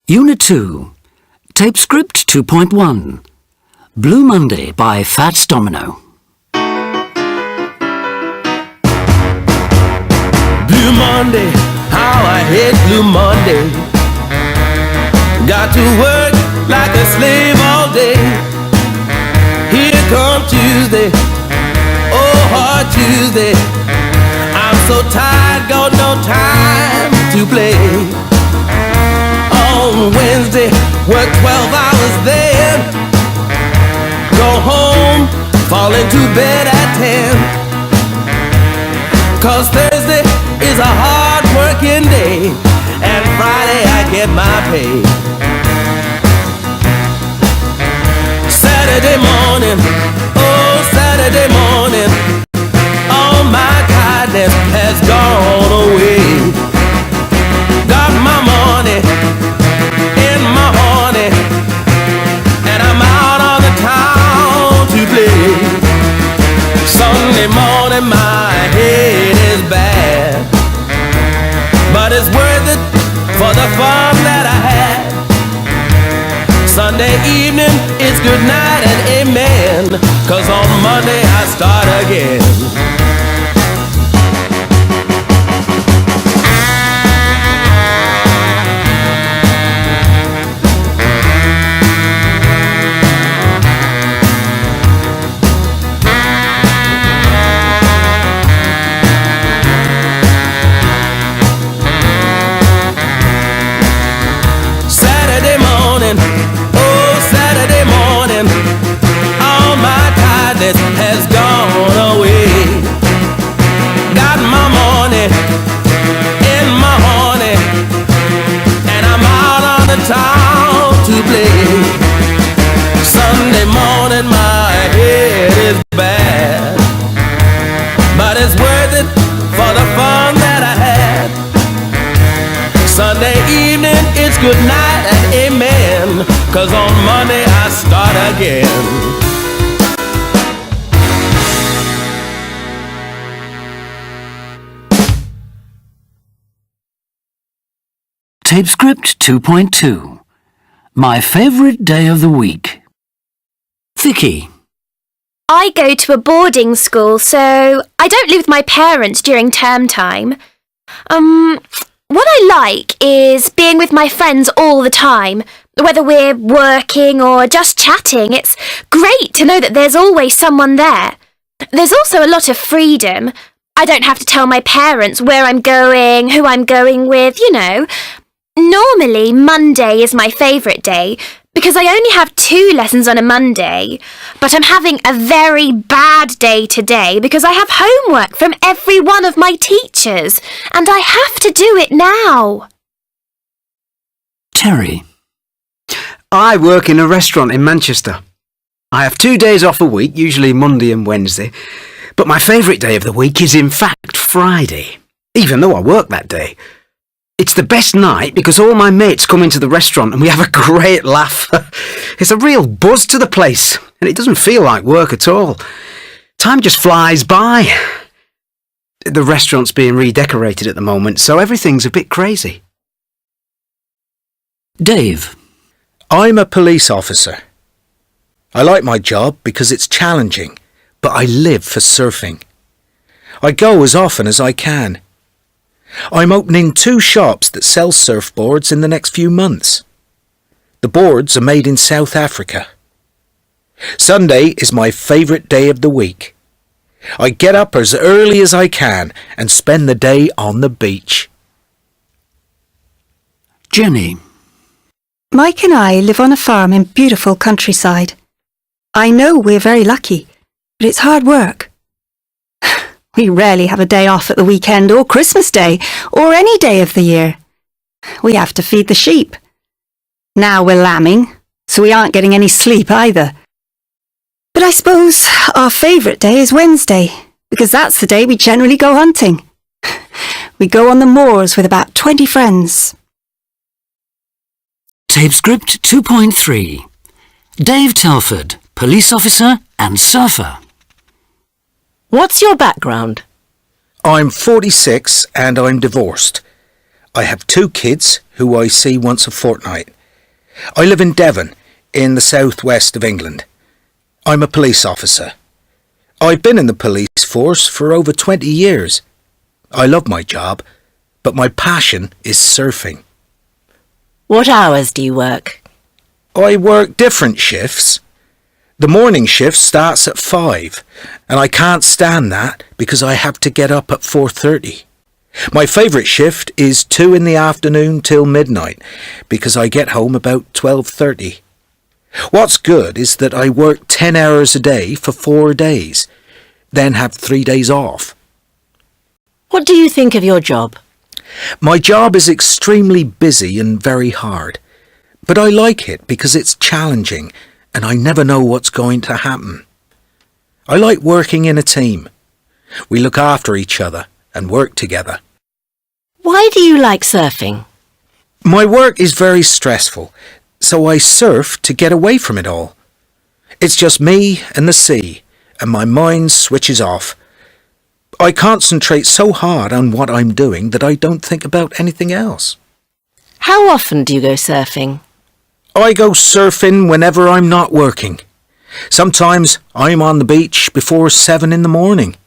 Unit 2, Tape Script 2.1, Blue Monday by Fats Domino. Blue Monday, how I hate Blue Monday. Got to work like a slave all day. Here come Tuesday, oh hard Tuesday. I'm so tired, got no time to play. On Wednesday, work 12 hours then. Go home, fall into bed at 10. 'Cause Thursday is a hard working day, and Friday I get my pay. Saturday morning, oh Saturday morning, all my tiredness has gone away. Got my money in my honey, and I'm out on the town to play. Sunday morning my head is bad, but it's worth it for the fun that I had. Sunday evening, it's good night and amen, 'cause on Monday I start again. Oh, Saturday morning, all my tiredness has gone away. Got my money in my honey, and I'm out on the town to play. Sunday morning my head is bad, but it's worth it for the fun that I had. Sunday evening, it's good night and amen, 'cause on Monday I start again. Tape Script 2.2, My Favourite Day of the Week. Vicky. I go to a boarding school, so I don't live with my parents during term time. What I like is being with my friends all the time, whether we're working or just chatting. It's great to know that there's always someone there. There's also a lot of freedom. I don't have to tell my parents where I'm going, who I'm going with, you know. Normally, Monday is my favourite day because I only have 2 lessons on a Monday, but I'm having a very bad day today because I have homework from every one of my teachers, and I have to do it now. Terry. I work in a restaurant in Manchester. I have 2 days off a week, usually Monday and Wednesday, but my favourite day of the week is in fact Friday, even though I work that day. It's the best night because all my mates come into the restaurant and we have a great laugh. It's a real buzz to the place and it doesn't feel like work at all. Time just flies by. The restaurant's being redecorated at the moment, so everything's a bit crazy. Dave. I'm a police officer. I like my job because it's challenging, but I live for surfing. I go as often as I can. I'm opening 2 shops that sell surfboards in the next few months. The boards are made in South Africa. Sunday is my favourite day of the week. I get up as early as I can and spend the day on the beach. Jenny. Mike and I live on a farm in beautiful countryside. I know we're very lucky, but it's hard work. We rarely have a day off at the weekend or Christmas Day or any day of the year. We have to feed the sheep. Now we're lambing, so we aren't getting any sleep either. But I suppose our favourite day is Wednesday, because that's the day we generally go hunting. We go on the moors with about 20 friends. Tape Script 2.3, Dave Telford, police officer and surfer. What's your background? I'm 46 and I'm divorced. I have 2 kids who I see once a fortnight. I live in Devon, in the southwest of England. I'm a police officer. I've been in the police force for over 20 years. I love my job, but my passion is surfing. What hours do you work? I work different shifts. The morning shift starts at 5, and I can't stand that because I have to get up at 4:30. My favourite shift is 2 in the afternoon till midnight because I get home about 12:30. What's good is that I work 10 hours a day for 4 days, then have 3 days off. What do you think of your job? My job is extremely busy and very hard, but I like it because it's challenging and I never know what's going to happen. I like working in a team. We look after each other and work together. Why do you like surfing? My work is very stressful, so I surf to get away from it all. It's just me and the sea, and my mind switches off. I concentrate so hard on what I'm doing that I don't think about anything else. How often do you go surfing? I go surfing whenever I'm not working. Sometimes I'm on the beach before 7 in the morning.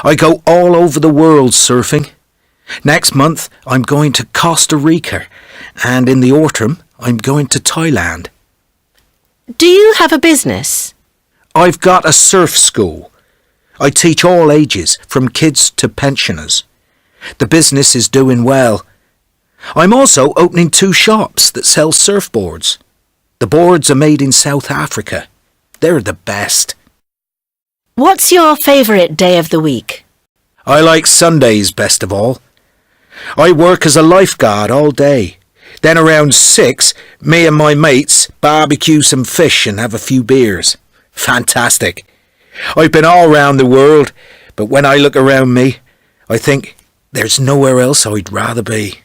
I go all over the world surfing. Next month I'm going to Costa Rica, and in the autumn I'm going to Thailand. Do you have a business? I've got a surf school. I teach all ages, from kids to pensioners. The business is doing well. I'm also opening 2 shops that sell surfboards. The boards are made in South Africa. They're the best. What's your favourite day of the week? I like Sundays best of all. I work as a lifeguard all day. Then around 6, me and my mates barbecue some fish and have a few beers. Fantastic. I've been all round the world, but when I look around me, I think there's nowhere else I'd rather be.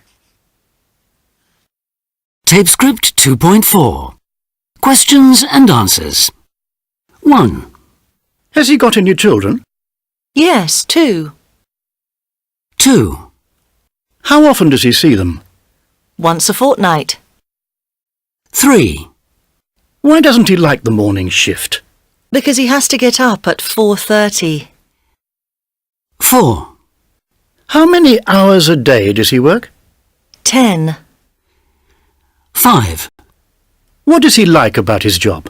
Tape script 2.4. Questions and answers. 1. Has he got any children? Yes, 2. 2. How often does he see them? Once a fortnight. 3. Why doesn't he like the morning shift? Because he has to get up at 4:30. 4. How many hours a day does he work? 10. 5. What does he like about his job?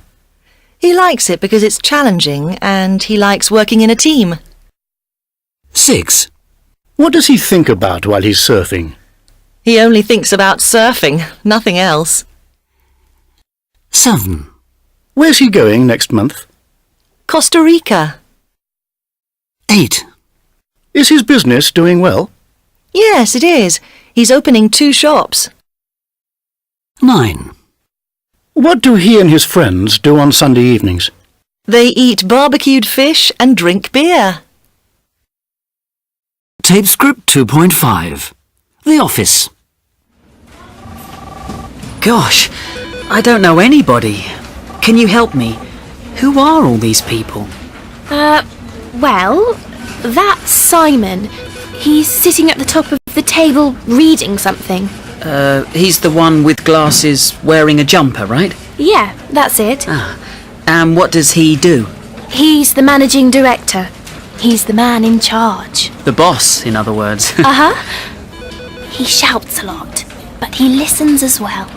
He likes it because it's challenging and he likes working in a team. 6. What does he think about while he's surfing? He only thinks about surfing, nothing else. 7. Where's he going next month? Costa Rica. 8. Is his business doing well? Yes, it is. He's opening 2 shops. 9. What do he and his friends do on Sunday evenings? They eat barbecued fish and drink beer. Tape script 2.5. The Office. Gosh, I don't know anybody. Can you help me? Who are all these people? Well, that's Simon. He's sitting at the top of the table reading something. He's the one with glasses wearing a jumper, right? Yeah, that's it. And what does he do? He's the managing director. He's the man in charge. The boss, in other words. Uh-huh. He shouts a lot, but he listens as well.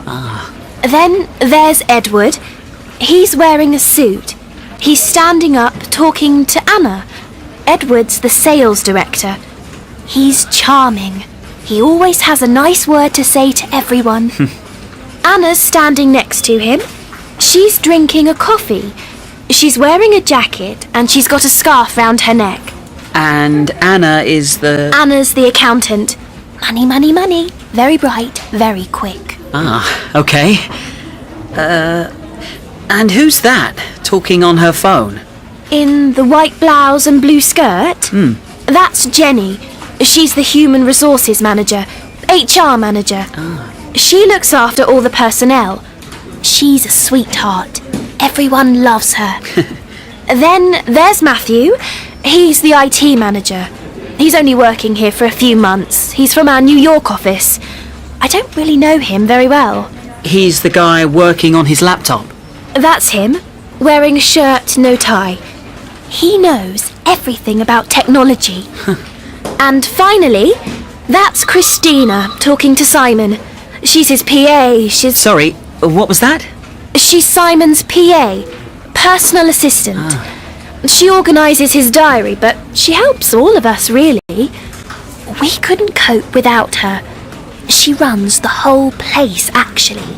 Then there's Edward. He's wearing a suit. He's standing up talking to Anna. Edward's the sales director. He's charming. He always has a nice word to say to everyone. Anna's standing next to him. She's drinking a coffee. She's wearing a jacket and she's got a scarf round her neck. And Anna is the... Anna's the accountant. Money, money, money. Very bright, very quick. Okay. And who's that, talking on her phone? In the white blouse and blue skirt? That's Jenny. She's the human resources manager, HR manager. She looks after all the personnel. She's a sweetheart. Everyone loves her. Then there's Matthew. He's the IT manager. He's only working here for a few months. He's from our New York office. I don't really know him very well. He's the guy working on his laptop. That's him, wearing a shirt, no tie. He knows everything about technology. And finally, that's Christina talking to Simon. She's his PA, Sorry, what was that? She's Simon's PA, personal assistant. She organises his diary, but she helps all of us, really. We couldn't cope without her. She runs the whole place, actually.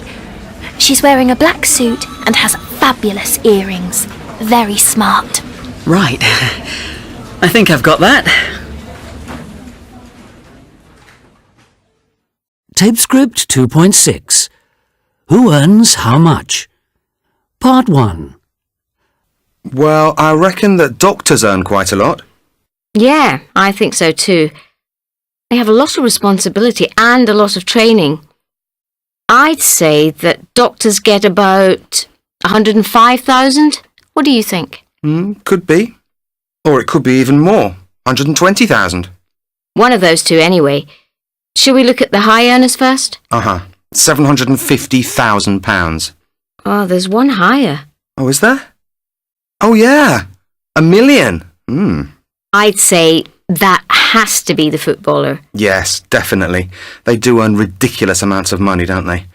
She's wearing a black suit and has fabulous earrings. Very smart. Right. I think I've got that. Tape script 2.6. Who earns how much? Part 1. Well, I reckon that doctors earn quite a lot. Yeah, I think so too. They have a lot of responsibility and a lot of training. I'd say that doctors get about 105,000. What do you think? Could be. Or it could be even more. 120,000. One of those two anyway. Shall we look at the high earners first? £750,000. Oh, there's one higher. Oh, is there? Oh, yeah. £1 million. I'd say that has to be the footballer. Yes, definitely. They do earn ridiculous amounts of money, don't they?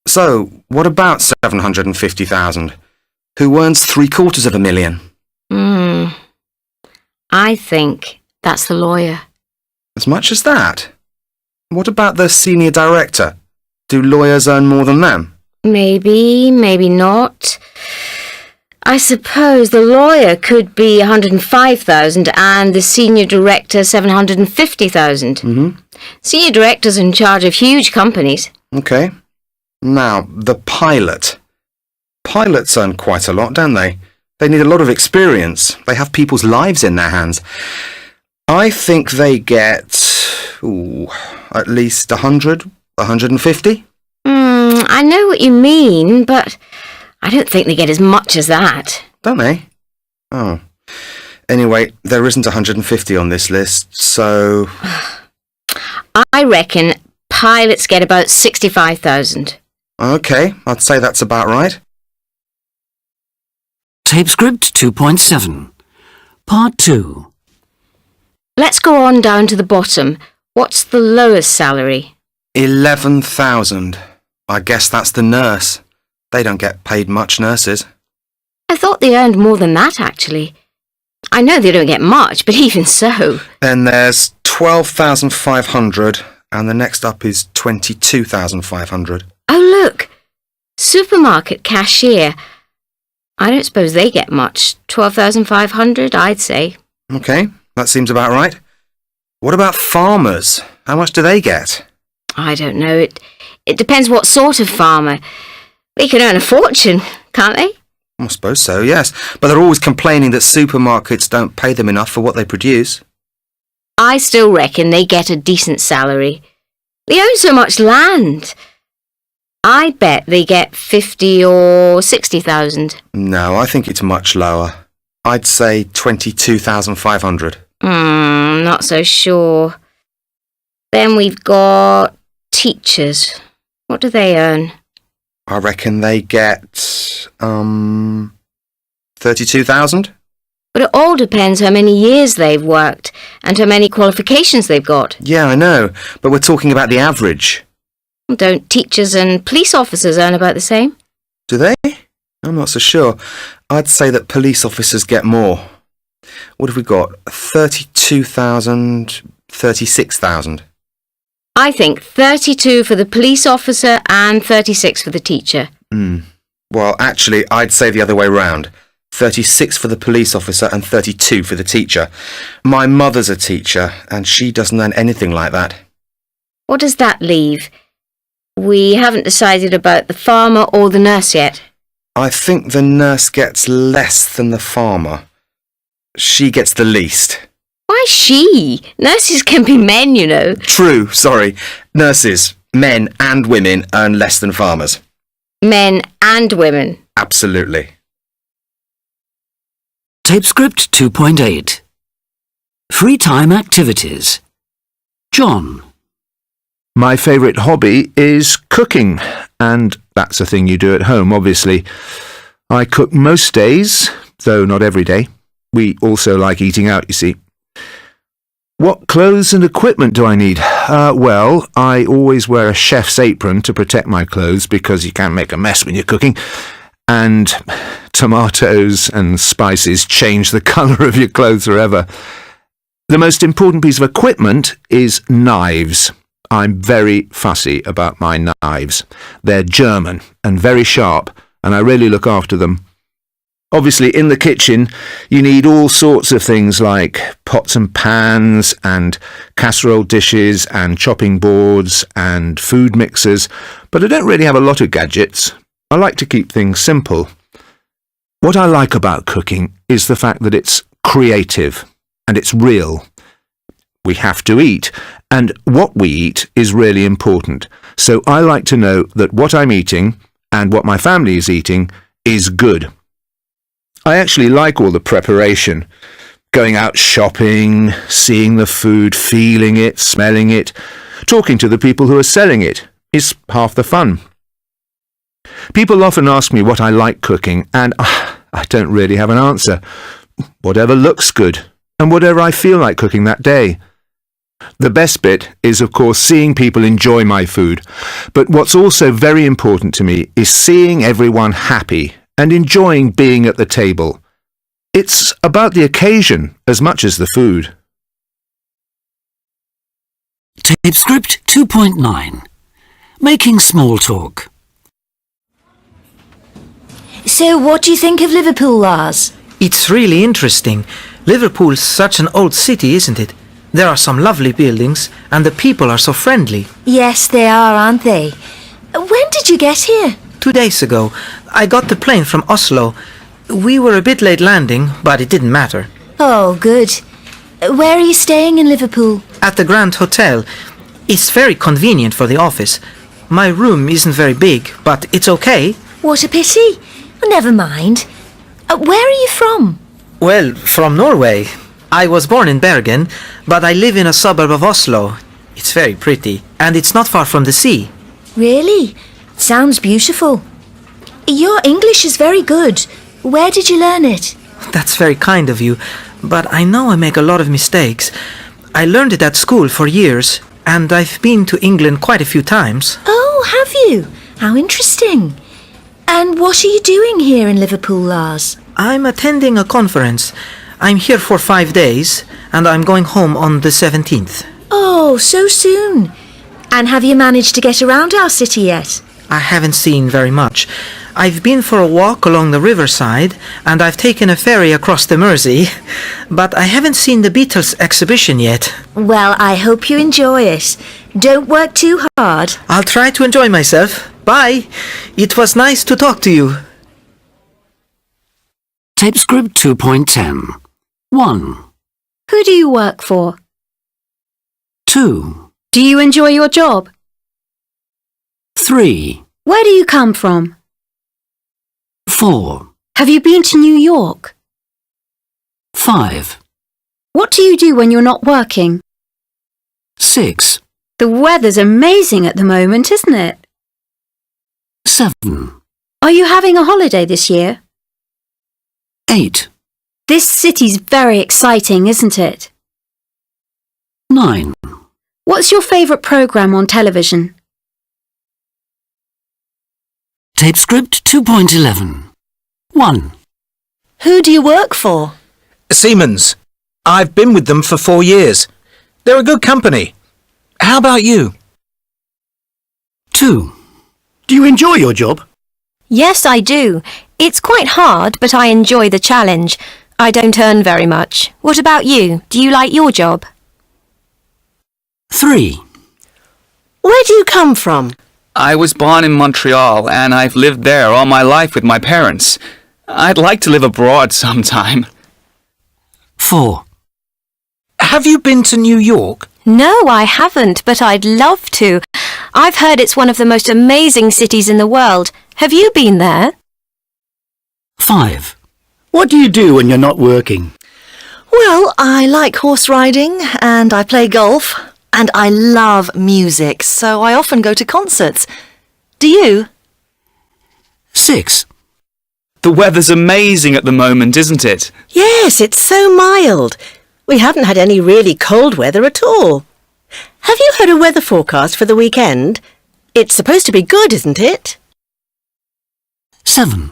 So, what about 750,000? Who earns £750,000? I think that's the lawyer. As much as that? What about the senior director? Do lawyers earn more than them? Maybe, maybe not. I suppose the lawyer could be 105,000 and the senior director 750,000. Senior director's in charge of huge companies. OK. Now, the pilot. Pilots earn quite a lot, don't they? They need a lot of experience. They have people's lives in their hands. I think they get, at least 100, 150. I know what you mean, but I don't think they get as much as that. Don't they? Oh. Anyway, there isn't 150 on this list, so... I reckon pilots get about 65,000. OK, I'd say that's about right. Tape script 2.7. Part 2. Let's go on down to the bottom. What's the lowest salary? 11,000. I guess that's the nurse. They don't get paid much, nurses. I thought they earned more than that, actually. I know they don't get much, but even so. Then there's 12,500, and the next up is 22,500. Oh, look! Supermarket cashier. I don't suppose they get much. 12,500, I'd say. OK, that seems about right. What about farmers? How much do they get? I don't know. It depends what sort of farmer. They can earn a fortune, can't they? I suppose so, yes. But they're always complaining that supermarkets don't pay them enough for what they produce. I still reckon they get a decent salary. They own so much land. I bet they get 50 or 60,000. No, I think it's much lower. I'd say 22,500. Not so sure. Then we've got teachers. What do they earn? I reckon they get, 32,000? But it all depends how many years they've worked and how many qualifications they've got. Yeah, I know, but we're talking about the average. Don't teachers and police officers earn about the same? Do they? I'm not so sure. I'd say that police officers get more. What have we got? 32,000, 36,000. I think 32 for the police officer and 36 for the teacher. Well, actually, I'd say the other way round. 36 for the police officer and 32 for the teacher. My mother's a teacher, and she doesn't earn anything like that. What does that leave? We haven't decided about the farmer or the nurse yet. I think the nurse gets less than the farmer. She gets the least. Why she? Nurses can be men, you know. True, sorry. Nurses, men and women, earn less than farmers. Men and women. Absolutely. Tape script 2.8. Free time activities. John. My favourite hobby is cooking, and that's a thing you do at home, obviously. I cook most days, though not every day. We also like eating out, you see. What clothes and equipment do I need? Well, I always wear a chef's apron to protect my clothes because you can't make a mess when you're cooking. And tomatoes and spices change the colour of your clothes forever. The most important piece of equipment is knives. I'm very fussy about my knives. They're German and very sharp, and I really look after them. Obviously, in the kitchen, you need all sorts of things like pots and pans and casserole dishes and chopping boards and food mixers, but I don't really have a lot of gadgets. I like to keep things simple. What I like about cooking is the fact that it's creative and it's real. We have to eat, and what we eat is really important. So I like to know that what I'm eating and what my family is eating is good. I actually like all the preparation. Going out shopping, seeing the food, feeling it, smelling it, talking to the people who are selling it is half the fun. People often ask me what I like cooking, and I don't really have an answer. Whatever looks good, and whatever I feel like cooking that day. The best bit is, of course, seeing people enjoy my food, but what's also very important to me is seeing everyone happy and enjoying being at the table. It's about the occasion as much as the food. Tape script 2.9. Making small talk. So what do you think of Liverpool, Lars? It's really interesting. Liverpool's such an old city, isn't it? There are some lovely buildings, and the people are so friendly. Yes, they are, aren't they? When did you get here? 2 days ago. I got the plane from Oslo. We were a bit late landing, but it didn't matter. Oh, good. Where are you staying in Liverpool? At the Grand Hotel. It's very convenient for the office. My room isn't very big, but it's okay. What a pity. Never mind. Where are you from? Well, from Norway. I was born in Bergen, but I live in a suburb of Oslo. It's very pretty, and it's not far from the sea. Really? Sounds beautiful. Your English is very good. Where did you learn it? That's very kind of you, but I know I make a lot of mistakes. I learned it at school for years, and I've been to England quite a few times. Oh, have you? How interesting. And what are you doing here in Liverpool, Lars? I'm attending a conference. I'm here for 5 days, and I'm going home on the 17th. Oh, so soon. And have you managed to get around our city yet? I haven't seen very much. I've been for a walk along the riverside, and I've taken a ferry across the Mersey, but I haven't seen the Beatles exhibition yet. Well, I hope you enjoy it. Don't work too hard. I'll try to enjoy myself. Bye. It was nice to talk to you. Tape script 2.10. 1. Who do you work for? 2. Do you enjoy your job? 3. Where do you come from? 4. Have you been to New York? 5. What do you do when you're not working? 6. The weather's amazing at the moment, isn't it? 7. Are you having a holiday this year? 8. This city's very exciting, isn't it? 9. What's your favourite programme on television? Tape script 2.11. 1. Who do you work for? Siemens. I've been with them for 4 years. They're a good company. How about you? 2. Do you enjoy your job? Yes, I do. It's quite hard, but I enjoy the challenge. I don't earn very much. What about you? Do you like your job? 3. Where do you come from? I was born in Montreal, and I've lived there all my life with my parents. I'd like to live abroad sometime. 4. Have you been to New York? No, I haven't, but I'd love to. I've heard it's one of the most amazing cities in the world. Have you been there? 5. What do you do when you're not working? Well, I like horse riding and I play golf. And I love music, so I often go to concerts. Do you? 6. The weather's amazing at the moment, isn't it? Yes, it's so mild. We haven't had any really cold weather at all. Have you heard a weather forecast for the weekend? It's supposed to be good, isn't it? 7.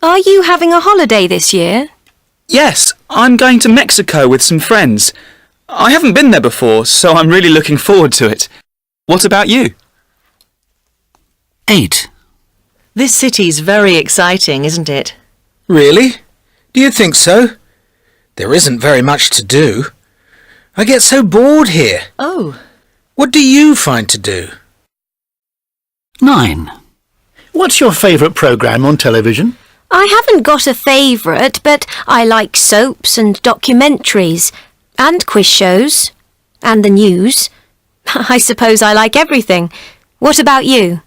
Are you having a holiday this year? Yes, I'm going to Mexico with some friends. I haven't been there before, so I'm really looking forward to it. What about you? 8. This city's very exciting, isn't it? Really? Do you think so? There isn't very much to do. I get so bored here. Oh. What do you find to do? 9. What's your favourite programme on television? I haven't got a favourite, but I like soaps and documentaries, and quiz shows, and the news. I suppose I like everything. What about you?